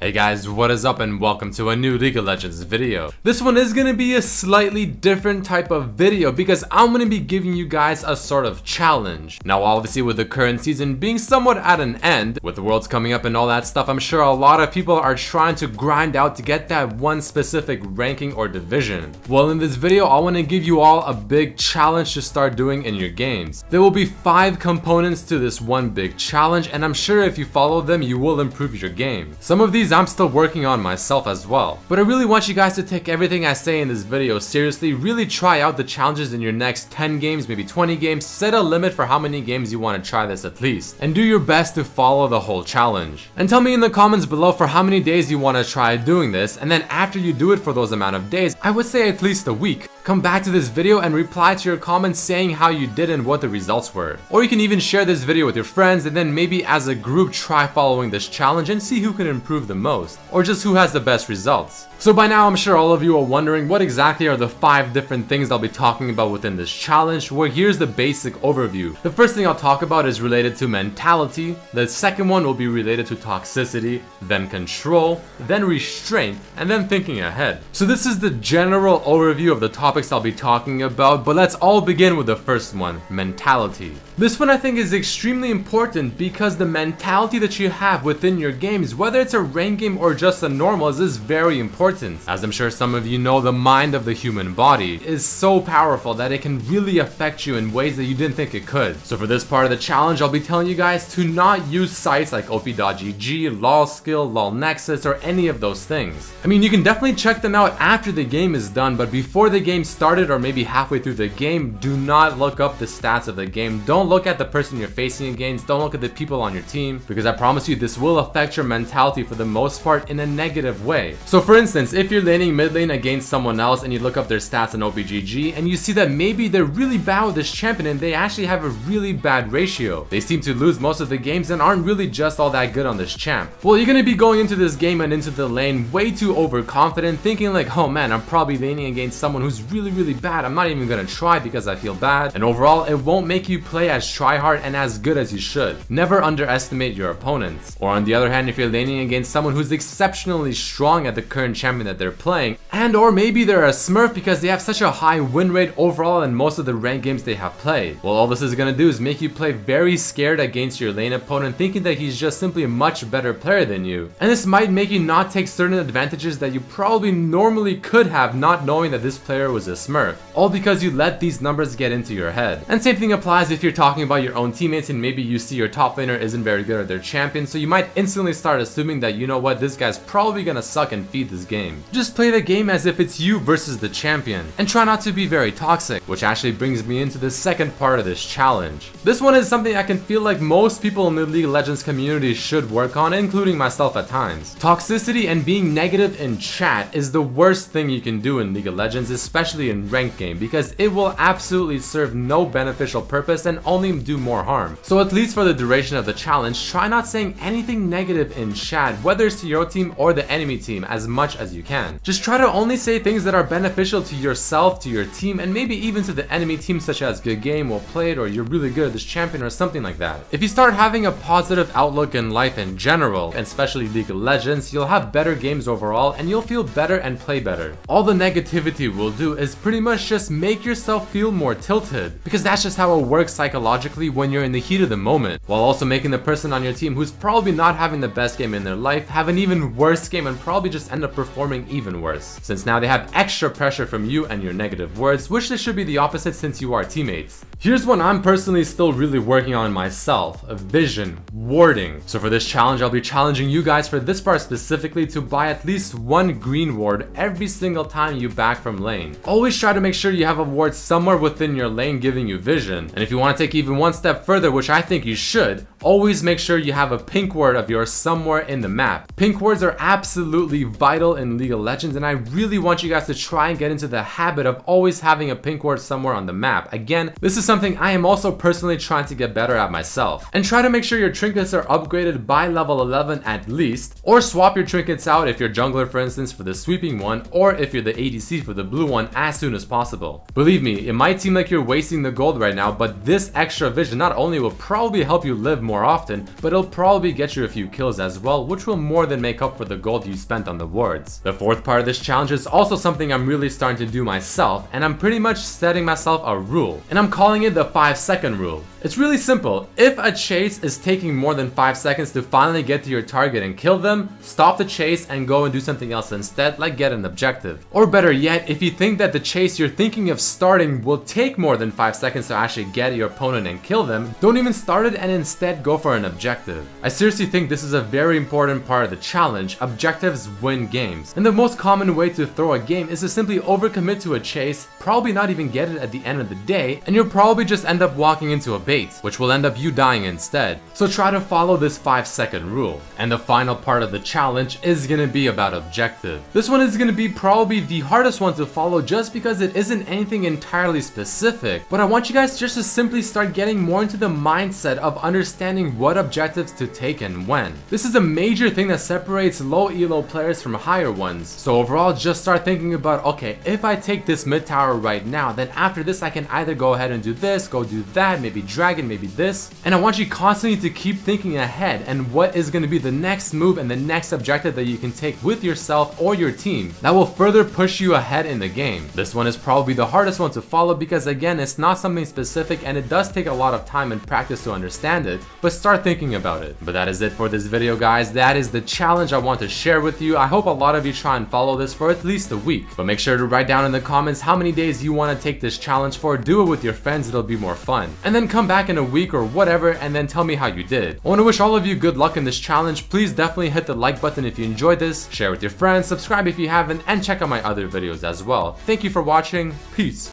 Hey guys, what is up and welcome to a new League of Legends video. This one is going to be a slightly different type of video because I'm going to be giving you guys a sort of challenge. Now obviously with the current season being somewhat at an end, with the Worlds coming up and all that stuff, I'm sure a lot of people are trying to grind out to get that one specific ranking or division. Well, in this video I want to give you all a big challenge to start doing in your games. There will be 5 components to this one big challenge, and I'm sure if you follow them you will improve your game. Some of these I'm still working on myself as well, but I really want you guys to take everything I say in this video seriously. Really try out the challenges in your next 10 games, maybe 20 games. Set a limit for how many games you want to try this at least, and do your best to follow the whole challenge. And tell me in the comments below for how many days you want to try doing this, and then after you do it for those amount of days, I would say at least a week, come back to this video and reply to your comments saying how you did and what the results were. Or you can even share this video with your friends and then maybe as a group try following this challenge and see who can improve the most, or just who has the best results. So by now I'm sure all of you are wondering what exactly are the 5 different things I'll be talking about within this challenge. Well, here's the basic overview. The first thing I'll talk about is related to mentality. The second one will be related to toxicity, then control, then restraint, and then thinking ahead. So this is the general overview of the topics I'll be talking about, but let's all begin with the first one, mentality. This one I think is extremely important because the mentality that you have within your games, whether it's a ranked game or just a normals, is very important. As I'm sure some of you know, the mind of the human body is so powerful that it can really affect you in ways that you didn't think it could. So for this part of the challenge, I'll be telling you guys to not use sites like op.gg, lolskill, lolnexus, or any of those things. I mean, you can definitely check them out after the game is done, but before the game started or maybe halfway through the game, do not look up the stats of the game. Don't look at the person you're facing against. Don't look at the people on your team, because I promise you this will affect your mentality for the most part in a negative way. So for instance, if you're laning mid lane against someone else and you look up their stats on OPGG and you see that maybe they're really bad with this champion and they actually have a really bad ratio, they seem to lose most of the games and aren't really just all that good on this champ, well, you're gonna be going into this game and into the lane way too overconfident, thinking like, oh man, I'm probably laning against someone who's really bad. I'm not even gonna try because I feel bad, and overall it won't make you play as tryhard and as good as you should. Never underestimate your opponents. Or on the other hand, if you're laning against someone who's exceptionally strong at the current champion that they're playing, and or maybe they're a smurf because they have such a high win rate overall in most of the ranked games they have played, well, all this is gonna do is make you play very scared against your lane opponent, thinking that he's just simply a much better player than you. And this might make you not take certain advantages that you probably normally could have, not knowing that this player was a smurf, all because you let these numbers get into your head. And same thing applies if you're talking about your own teammates and maybe you see your top laner isn't very good at their champion, so you might instantly start assuming that, you know what, this guy's probably gonna suck and feed this game. Just play the game as if it's you versus the champion, and try not to be very toxic, which actually brings me into the second part of this challenge. This one is something I can feel like most people in the League of Legends community should work on, including myself at times. Toxicity and being negative in chat is the worst thing you can do in League of Legends, especially in ranked game, because it will absolutely serve no beneficial purpose and only do more harm. So at least for the duration of the challenge, try not saying anything negative in chat, whether it's to your team or the enemy team, as much as you can. Just try to only say things that are beneficial to yourself, to your team, and maybe even to the enemy team, such as good game, well played, or you're really good at this champion, or something like that. If you start having a positive outlook in life in general, and especially League of Legends, you'll have better games overall and you'll feel better and play better. All the negativity will do is pretty much just make yourself feel more tilted, because that's just how it works psychologically when you're in the heat of the moment, while also making the person on your team who's probably not having the best game in their life have an even worse game and probably just end up performing even worse, since now they have extra pressure from you and your negative words, which they should be the opposite since you are teammates. Here's one I'm personally still really working on myself, a vision, warding. So for this challenge, I'll be challenging you guys for this part specifically to buy at least 1 green ward every single time you back from lane. Always try to make sure you have a ward somewhere within your lane giving you vision. And if you want to take even one step further, which I think you should, always make sure you have a pink ward of yours somewhere in the map. Pink wards are absolutely vital in League of Legends, and I really want you guys to try and get into the habit of always having a pink ward somewhere on the map. Again, this is something I am also personally trying to get better at myself. And try to make sure your trinkets are upgraded by level 11 at least, or swap your trinkets out if you're jungler, for instance, for the sweeping one, or if you're the ADC for the blue one, as soon as possible. Believe me, it might seem like you're wasting the gold right now, but this extra vision not only will probably help you live more more often, but it'll probably get you a few kills as well, which will more than make up for the gold you spent on the wards. The fourth part of this challenge is also something I'm really starting to do myself, and I'm pretty much setting myself a rule, and I'm calling it the 5-second rule. It's really simple. If a chase is taking more than 5 seconds to finally get to your target and kill them, stop the chase and go and do something else instead, like get an objective. Or better yet, if you think that the chase you're thinking of starting will take more than 5 seconds to actually get your opponent and kill them, don't even start it and instead go for an objective. I seriously think this is a very important part of the challenge. Objectives win games. And the most common way to throw a game is to simply overcommit to a chase, probably not even get it at the end of the day, and you'll probably just end up walking into a bait, which will end up you dying instead. So try to follow this 5-second rule. And the final part of the challenge is gonna be about objective. This one is gonna be probably the hardest one to follow just because it isn't anything entirely specific, but I want you guys just to simply start getting more into the mindset of understanding what objectives to take and when. This is a major thing that separates low elo players from higher ones. So overall, just start thinking about, okay, if I take this mid tower right now, then after this I can either go ahead and do this, go do that, maybe dragon, maybe this. And I want you constantly to keep thinking ahead and what is going to be the next move and the next objective that you can take with yourself or your team that will further push you ahead in the game. This one is probably the hardest one to follow because again, it's not something specific and it does take a lot of time and practice to understand it, but start thinking about it. But that is it for this video, guys. That is the challenge I want to share with you. I hope a lot of you try and follow this for at least a week, but make sure to write down in the comments how many days you want to take this challenge for. Do it with your friends, it'll be more fun. And then come back in a week or whatever and then tell me how you did. I want to wish all of you good luck in this challenge. Please definitely hit the like button if you enjoyed this, share with your friends, subscribe if you haven't, and check out my other videos as well. Thank you for watching. Peace.